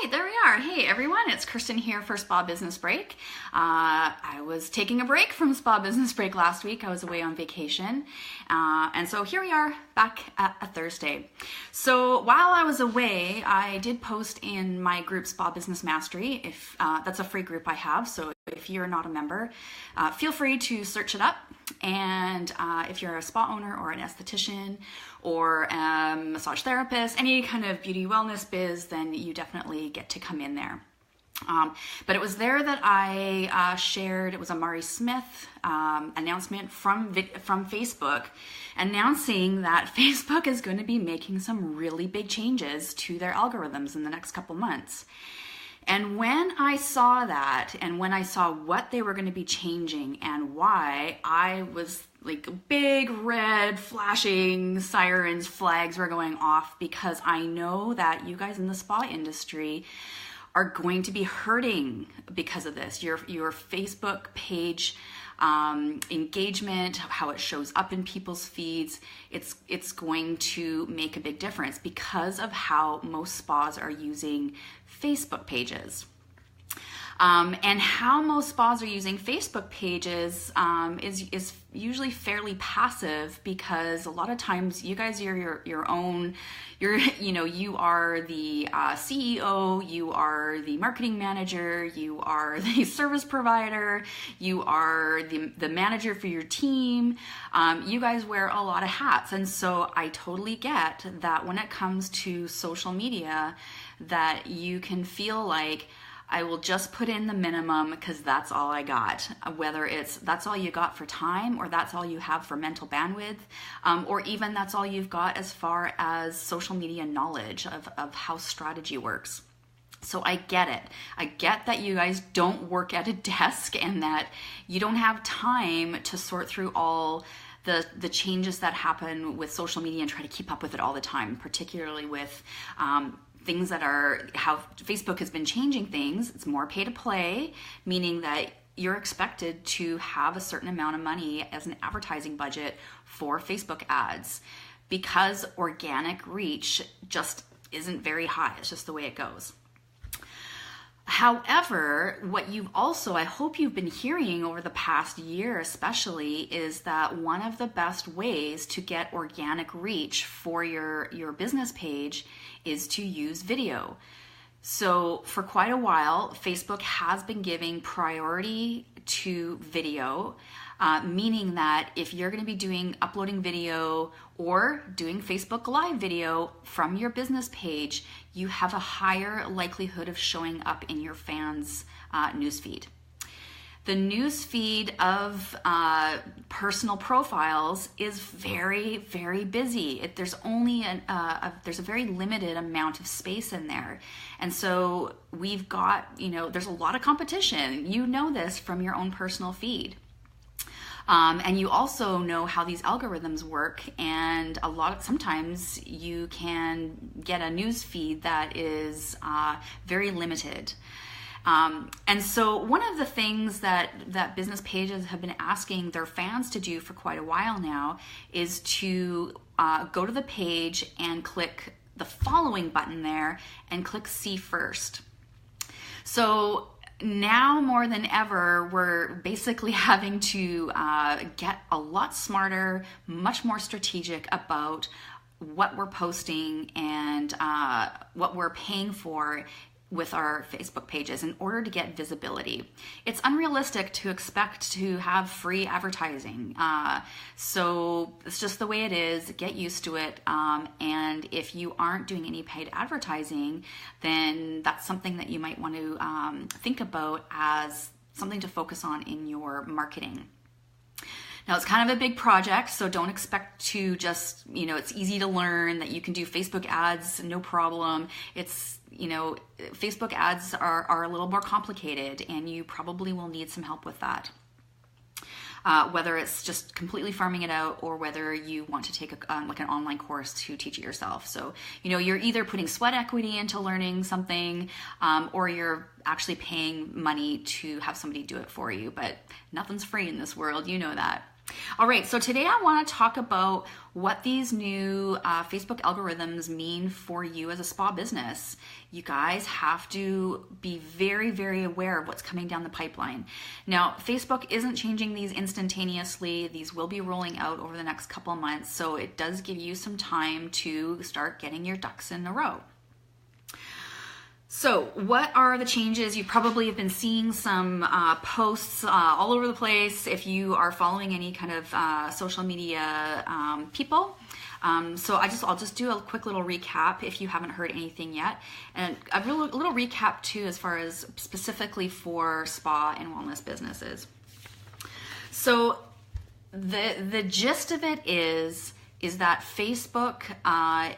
right, there we are. Hey everyone, it's Kirsten here for Spa Business Break. I was taking a break from Spa Business Break last week. I was away on vacation. And so here we are back at a Thursday. So while I was away, I did post in my group Spa Business Mastery. If that's a free group I have, so if you're not a member, feel free to search it up. And if you're a spa owner or an esthetician or a massage therapist, any kind of beauty wellness biz, then you definitely get to come in there. But it was there that I shared, it was a Mari Smith announcement from Facebook announcing that Facebook is going to be making some really big changes to their algorithms in the next couple months. And when I saw that, and when I saw what they were going to be changing and why, I was like big red flashing sirens, flags were going off, because I know that you guys in the spa industry are going to be hurting because of this. Your Facebook page engagement, how it shows up in people's feeds, it's going to make a big difference because of how most spas are using Facebook pages. And how most spas are using Facebook pages is usually fairly passive, because a lot of times you guys are you are the CEO, you are the marketing manager, you are the service provider, you are the manager for your team. You guys wear a lot of hats, and so I totally get that when it comes to social media, that you can feel like, I will just put in the minimum because that's all I got. Whether it's that's all you got for time, or that's all you have for mental bandwidth, or even that's all you've got as far as social media knowledge of how strategy works. So I get it. I get that you guys don't work at a desk and that you don't have time to sort through all the changes that happen with social media and try to keep up with it all the time, particularly with things that are how Facebook has been changing things. It's more pay to play, meaning that you're expected to have a certain amount of money as an advertising budget for Facebook ads, because organic reach just isn't very high. It's just the way it goes. However, what you've also, I hope you've been hearing over the past year especially, is that one of the best ways to get organic reach for your business page is to use video. So for quite a while, Facebook has been giving priority to video, meaning that if you're going to be uploading video or doing Facebook Live video from your business page, you have a higher likelihood of showing up in your fans' newsfeed. The newsfeed of personal profiles is very, very busy. There's only there's a very limited amount of space in there. And so we've got, there's a lot of competition. You know this from your own personal feed. And you also know how these algorithms work, and sometimes you can get a news feed that is very limited. And so one of the things that business pages have been asking their fans to do for quite a while now is to go to the page and click the following button there and click see first. So now more than ever, we're basically having to get a lot smarter, much more strategic about what we're posting and what we're paying for with our Facebook pages in order to get visibility. It's unrealistic to expect to have free advertising. So it's just the way it is. Get used to it. And if you aren't doing any paid advertising, then that's something that you might want to think about as something to focus on in your marketing. Now, it's kind of a big project, so don't expect to just, it's easy to learn that you can do Facebook ads, no problem. It's, Facebook ads are a little more complicated, and you probably will need some help with that. Whether it's just completely farming it out, or whether you want to take an online course to teach it yourself. So, you're either putting sweat equity into learning something, or you're actually paying money to have somebody do it for you. But nothing's free in this world, you know that. All right, so today I want to talk about what these new Facebook algorithms mean for you as a spa business. You guys have to be very, very aware of what's coming down the pipeline. Now, Facebook isn't changing these instantaneously. These will be rolling out over the next couple of months, so it does give you some time to start getting your ducks in a row. So what are the changes? You probably have been seeing some posts all over the place if you are following any kind of social media people. So I'll just do a quick little recap if you haven't heard anything yet. And a little recap too as far as specifically for spa and wellness businesses. So the gist of it is that Facebook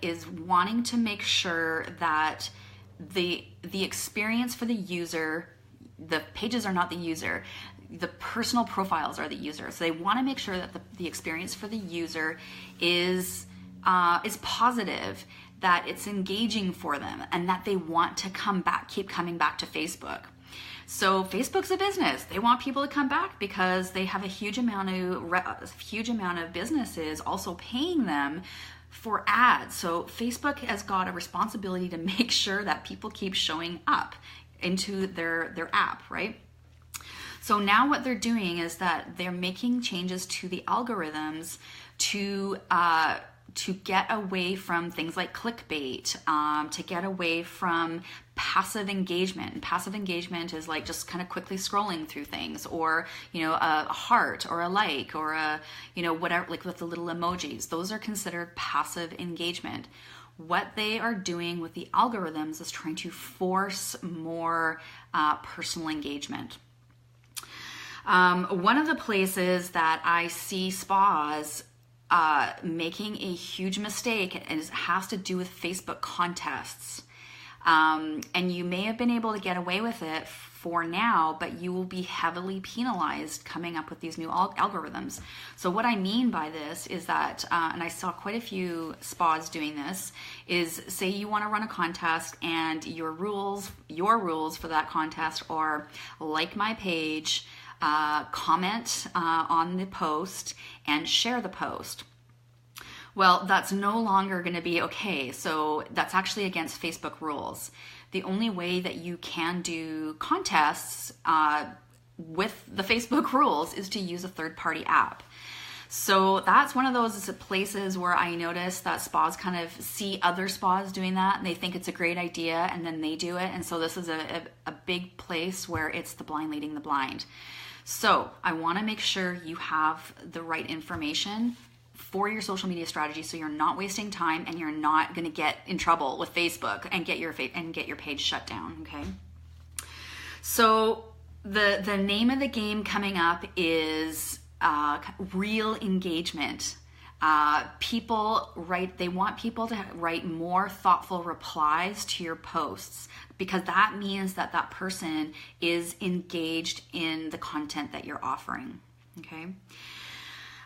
is wanting to make sure that the experience for the user, the pages are not the user, the personal profiles are the user. So they want to make sure that the experience for the user is positive, that it's engaging for them, and that they want to keep coming back to Facebook. So Facebook's a business. They want people to come back because they have a huge amount of businesses also paying them for ads. So Facebook has got a responsibility to make sure that people keep showing up into their app, right? So now what they're doing is that they're making changes to the algorithms to get away from things like clickbait, to get away from passive engagement. And passive engagement is like just kind of quickly scrolling through things, or a heart or a like, or a whatever, like with the little emojis. Those are considered passive engagement. What they are doing with the algorithms is trying to force more personal engagement. One of the places that I see spas making a huge mistake has to do with Facebook contests. And you may have been able to get away with it for now, but you will be heavily penalized coming up with these new algorithms. So what I mean by this is that, and I saw quite a few spas doing this, is say you want to run a contest and your rules for that contest are like my page, comment on the post, and share the post. Well, that's no longer going to be okay. So that's actually against Facebook rules. The only way that you can do contests with the Facebook rules is to use a third-party app. So that's one of those places where I notice that spas kind of see other spas doing that and they think it's a great idea, and then they do it. And so this is a big place where it's the blind leading the blind. So I want to make sure you have the right information for your social media strategy, so you're not wasting time and you're not going to get in trouble with Facebook and get your page shut down. Okay. So the name of the game coming up is real engagement. They want people to write more thoughtful replies to your posts, because that means that person is engaged in the content that you're offering. Okay.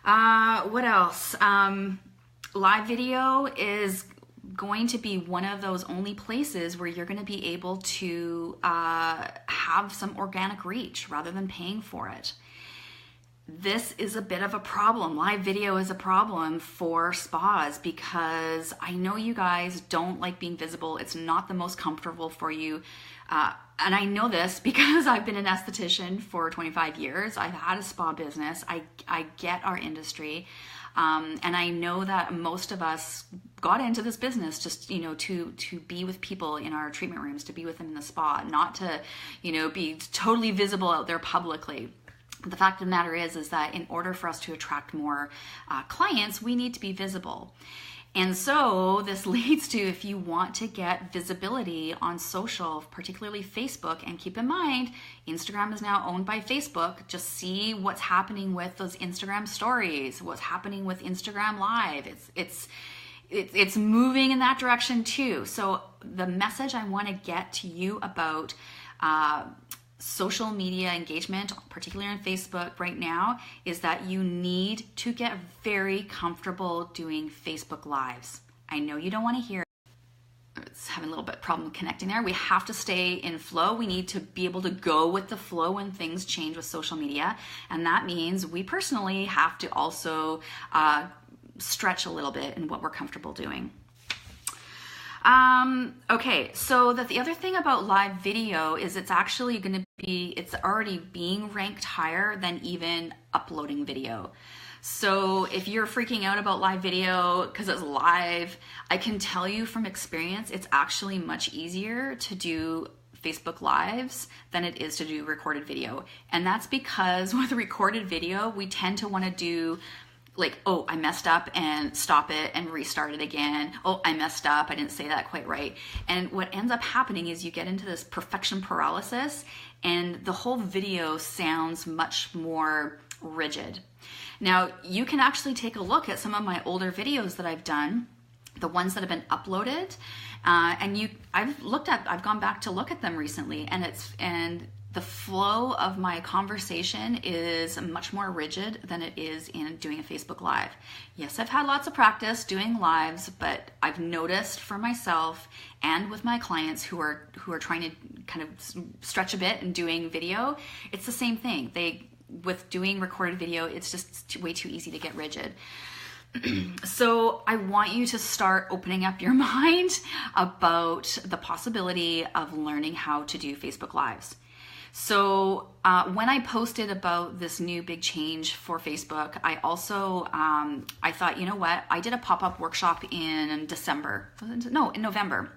What else? Live video is going to be one of those only places where you're going to be able to have some organic reach rather than paying for it. This is a bit of a problem. Live video is a problem for spas because I know you guys don't like being visible. It's not the most comfortable for you. And I know this because I've been an esthetician for 25 years. I've had a spa business. I get our industry. And I know that most of us got into this business just, to be with people in our treatment rooms, to be with them in the spa, not to, be totally visible out there publicly. The fact of the matter is that in order for us to attract more clients, we need to be visible. And so this leads to, if you want to get visibility on social, particularly Facebook, and keep in mind, Instagram is now owned by Facebook. Just see what's happening with those Instagram stories, what's happening with Instagram Live. It's moving in that direction too. So the message I want to get to you about social media engagement, particularly on Facebook right now, is that you need to get very comfortable doing Facebook Lives. I know you don't want to hear it. it's having a little bit problem connecting there. We have to stay in flow. We need to be able to go with the flow when things change with social media. And that means we personally have to also stretch a little bit in what we're comfortable doing. Okay, so the other thing about live video is it's actually going to be, it's already being ranked higher than even uploading video. So if you're freaking out about live video because it's live, I can tell you from experience, it's actually much easier to do Facebook Lives than it is to do recorded video. And that's because with recorded video, we tend to want to do like, oh, I messed up and stop it and restart it again. Oh, I messed up. I didn't say that quite right. And what ends up happening is you get into this perfection paralysis and the whole video sounds much more rigid. Now, you can actually take a look at some of my older videos that I've done, the ones that have been uploaded, I've gone back to look at them recently, and the flow of my conversation is much more rigid than it is in doing a Facebook Live. Yes, I've had lots of practice doing lives, but I've noticed for myself and with my clients who are trying to kind of stretch a bit and doing video, it's the same thing. With doing recorded video, it's just way too easy to get rigid. So I want you to start opening up your mind about the possibility of learning how to do Facebook Lives. So when I posted about this new big change for Facebook, I also, I thought, you know what? I did a pop-up workshop in November.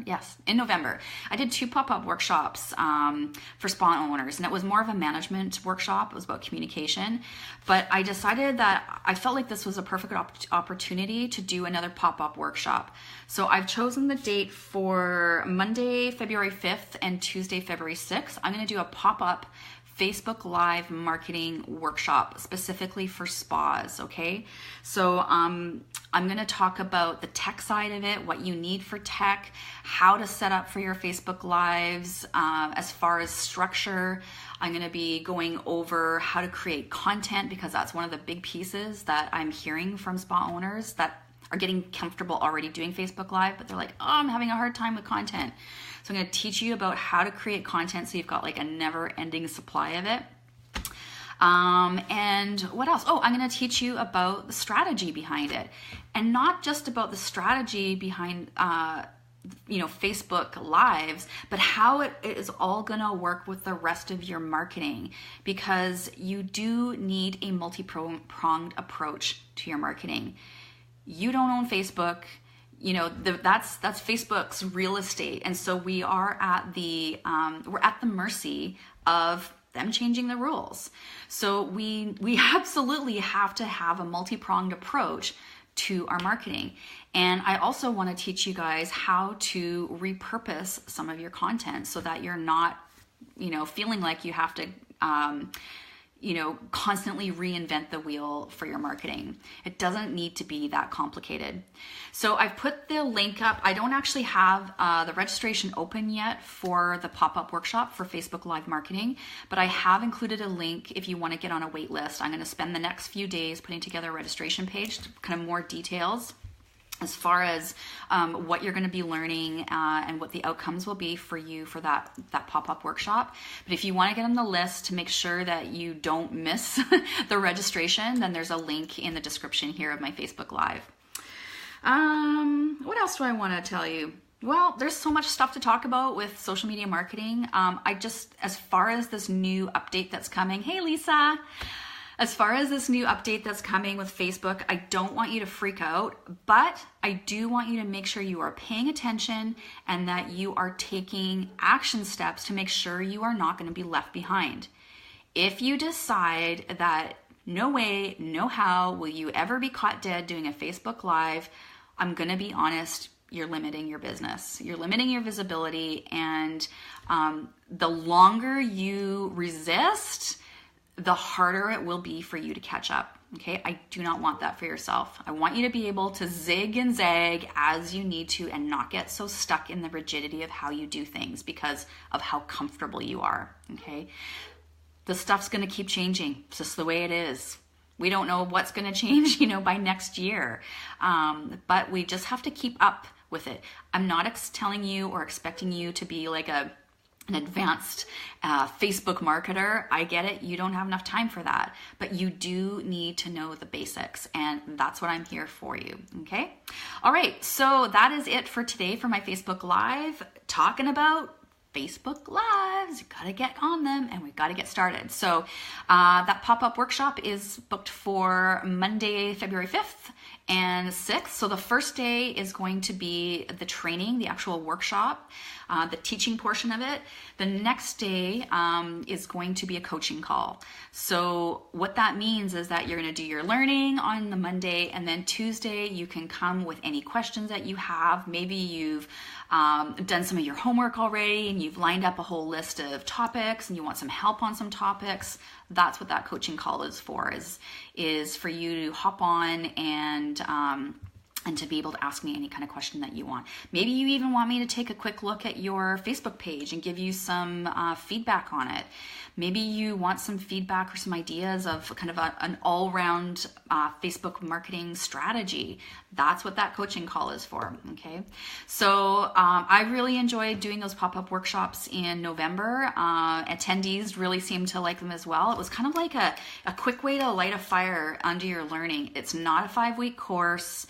Yes, in November. I did 2 pop-up workshops for spa owners, and it was more of a management workshop. It was about communication, but I decided that I felt like this was a perfect opportunity to do another pop-up workshop. So I've chosen the date for Monday, February 5th and Tuesday, February 6th. I'm going to do a pop-up Facebook Live marketing workshop specifically for spas, okay? So I'm going to talk about the tech side of it, what you need for tech, how to set up for your Facebook Lives, as far as structure. I'm going to be going over how to create content because that's one of the big pieces that I'm hearing from spa owners that are getting comfortable already doing Facebook Live, but they're like, oh, I'm having a hard time with content. So I'm going to teach you about how to create content so you've got like a never-ending supply of it. And what else? Oh, I'm going to teach you about the strategy behind it, and not just about the strategy behind Facebook Lives, but how it is all going to work with the rest of your marketing, because you do need a multi-pronged approach to your marketing. You don't own Facebook. That's Facebook's real estate, and so we are at the mercy of them changing the rules. So we absolutely have to have a multi-pronged approach to our marketing. And I also want to teach you guys how to repurpose some of your content so that you're not, feeling like you have to constantly reinvent the wheel for your marketing. It doesn't need to be that complicated. So I've put the link up. I don't actually have the registration open yet for the pop-up workshop for Facebook Live marketing, but I have included a link if you want to get on a wait list. I'm going to spend the next few days putting together a registration page, kind of more details as far as what you're going to be learning and what the outcomes will be for you for that pop-up workshop. But if you want to get on the list to make sure that you don't miss the registration, then there's a link in the description here of my Facebook Live. What else do I want to tell you? Well, there's so much stuff to talk about with social media marketing. As far as this new update that's coming, hey Lisa, as far as this new update that's coming with Facebook, I don't want you to freak out, but I do want you to make sure you are paying attention and that you are taking action steps to make sure you are not going to be left behind. If you decide that no way, no how will you ever be caught dead doing a Facebook Live, I'm going to be honest, you're limiting your business. You're limiting your visibility, and the longer you resist, the harder it will be for you to catch up. Okay, I do not want that for yourself. I want you to be able to zig and zag as you need to and not get so stuck in the rigidity of how you do things because of how comfortable you are. Okay, the stuff's going to keep changing. It's just the way it is. We don't know what's going to change, by next year. But we just have to keep up with it. I'm not telling you or expecting you to be like an advanced Facebook marketer. I get it. You don't have enough time for that, but you do need to know the basics, and that's what I'm here for you. Okay. All right. So that is it for today for my Facebook Live, talking about Facebook Lives. You gotta get on them, and we gotta get started. So that pop-up workshop is booked for Monday, February 5th and 6th. So the first day is going to be the training, the actual workshop, the teaching portion of it. The next day is going to be a coaching call. So what that means is that you're going to do your learning on the Monday, and then Tuesday you can come with any questions that you have. Maybe you've done some of your homework already and you've lined up a whole list of topics and you want some help on some topics. That's what that coaching call is for, is for you to hop on and to be able to ask me any kind of question that you want. Maybe you even want me to take a quick look at your Facebook page and give you some feedback on it. Maybe you want some feedback or some ideas of kind of an all-round Facebook marketing strategy. That's what that coaching call is for, okay? So I really enjoyed doing those pop-up workshops in November. Attendees really seemed to like them as well. It was kind of like a quick way to light a fire under your learning. It's not a 5-week course.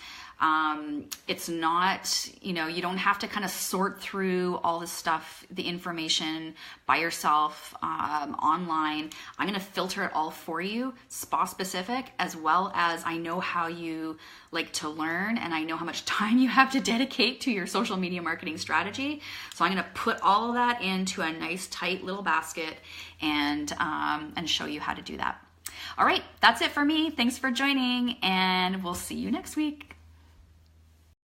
It's not, you don't have to kind of sort through all this stuff, the information by yourself online. I'm going to filter it all for you, spa specific, as well as I know how you like to learn, and I know how much time you have to dedicate to your social media marketing strategy. So I'm going to put all of that into a nice tight little basket and show you how to do that. All right, that's it for me. Thanks for joining, and we'll see you next week.